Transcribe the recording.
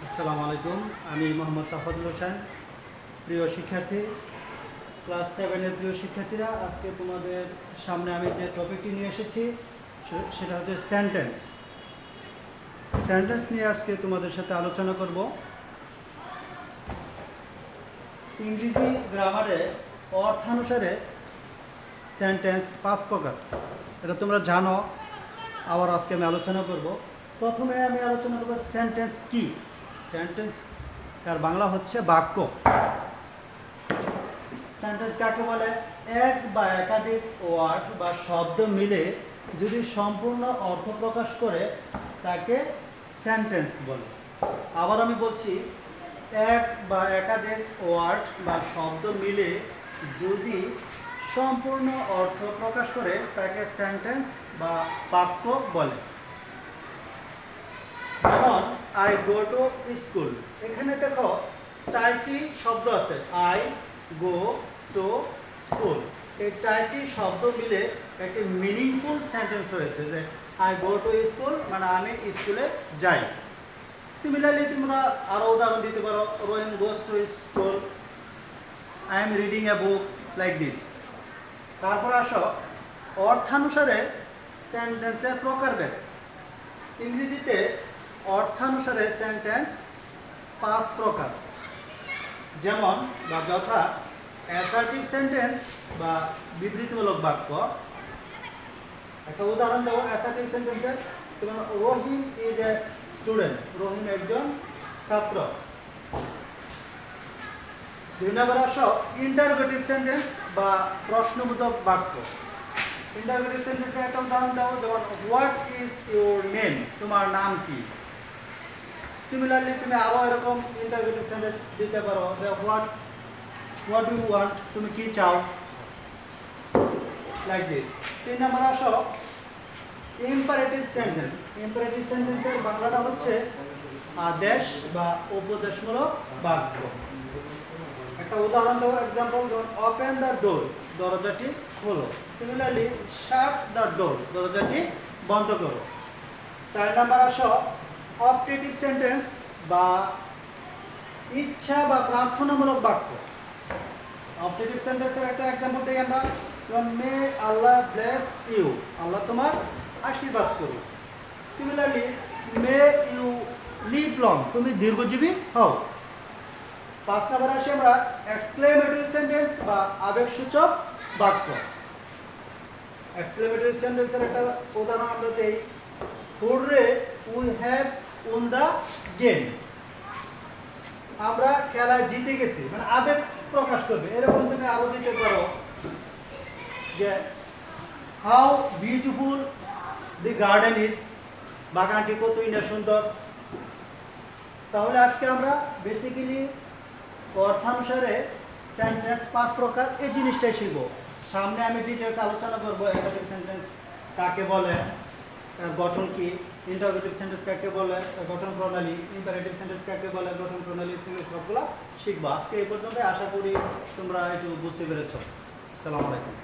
আসসালামু আলাইকুম। আমি মোহাম্মদ তাফাদুল হোসেন। প্রিয় শিক্ষার্থী, ক্লাস 7-এর প্রিয় শিক্ষার্থীরা, আজকে তোমাদের সামনে আমি যে টপিকটি নিয়ে এসেছি সেটা হচ্ছে সেন্টেন্স। সেন্টেন্স নিয়ে আজকে তোমাদের সাথে আলোচনা করব। ইংরেজি গ্রামারে অর্থানুসারে সেন্টেন্স 5 প্রকার, এটা তোমরা জানো। আবার আজকে আমি আলোচনা করব। প্রথমে আমি আলোচনা করব সেন্টেন্স কি। সেন্টেন্স তার বাংলা হচ্ছে বাক্য। সেন্টেন্স কাকে বলে? এক বা একাধিক ওয়ার্ড বা শব্দ মিলে যদি সম্পূর্ণ অর্থ প্রকাশ করে তাকে সেন্টেন্স বলে। আবার আমি বলছি, এক বা একাধিক ওয়ার্ড বা শব্দ মিলে যদি সম্পূর্ণ অর্থ প্রকাশ করে তাকে সেন্টেন্স বা বাক্য বলে। যেমন আই গো টু স্কুল, এখানে দেখো 4টি শব্দ আছে, আই গো টু স্কুল। এই 4টি শব্দ মিলে একটি মিনিংফুল সেন্টেন্স হয়েছে, যে আই গো টু স্কুল মানে আমি স্কুলে যাই। সিমিলারলি তোমরা আরও উদাহরণ দিতে পারো, Rohin goes to school, I am reading a book, like this. তারপর আসো অর্থানুসারে সেন্টেন্সের প্রকারভেদ। ইংরেজিতে অর্থানুসারে সেন্টেন্স 5 প্রকার, যেমন বা যথা অ্যাসার্টিভ সেন্টেন্স বা বিবৃতিমূলক বাক্য। একটা উদাহরণ দেবো অ্যাসার্টিভ সেন্টেন্সের, যেমন রহিম ইজ এ স্টুডেন্ট, রহিম একজন ছাত্র। 2 নম্বর আসো ইন্টারোগেটিভ সেন্টেন্স বা প্রশ্নবোধক বাক্য। ইন্টারোগেটিভ সেন্টেন্সে একটা উদাহরণ দাও, যেমন হোয়াট ইজ ইউর নেম, তোমার নাম কি। সিমিলারলি তুমি আরও এরকম ইন্টারোগেটিভ সেন্টেন্স দিতে পারো, যে হোয়াট ডু ইউ ওয়ান্ট, তুমি কি চাও, লাইক দিস। 3 নম্বর আসো ইম্পারেটিভ সেন্টেন্স। ইম্পারেটিভ সেন্টেন্সের বাংলাটা হচ্ছে আদেশ বা উপদেশমূলক বাক্য। একটা উদাহরণ দেবো, এক্সাম্পল, যেমন ওপেন দ্য ডোর, দরজাটি খোলো। সিমিলারলি শাট দ্য ডোর, দরজাটি বন্ধ করো। 4 নম্বর আসো অপটেটিভ সেন্টেন্স বা ইচ্ছা বা প্রার্থনামূলক বাক্য। অপটেটিভ সেন্টেন্সের একটা এক্সাম্পল দিই আমরা, যেমন মে আল্লাহ ব্লেস ইউ, আল্লাহ তোমার আশীর্বাদ করুন। Similarly may you live long, তুমি দীর্ঘজীবী হও। 5 নম্বর আসি আমরা এক্সক্লেমেটরি সেন্টেন্স বা আবেগসূচক বাক্য। এক্সক্লেমেটরি সেন্টেন্সের একটা উদাহরণ আমরা দেই, hurray we have won the game, আমরা খেলায় জিতে গেছি, মানে আবেগ প্রকাশ করবে। এরকম তুমি আরো দিতে পারো, যে how beautiful the garden is, বাগানটি কতই না সুন্দর। তাহলে আজকে আমরা বেসিক্যালি অর্থানুসারে সেন্টেন্স 5 প্রকার এই জিনিসটাই শিখব। সামনে আমি ডিটেলস আলোচনা করবো অ্যাসার্টিভ সেন্টেন্স কাকে বলে, গঠন কি, ইন্টারোগেটিভ সেন্টেন্স কাকে বলে, গঠন প্রণালী, ইম্পারেটিভ সেন্টেন্স কাকে বলে, গঠন প্রণালী, সবগুলো শিখবো। আজকে এই পর্যন্ত, আশা করি তোমরা একটু বুঝতে পেরেছ। আসসালামু আলাইকুম।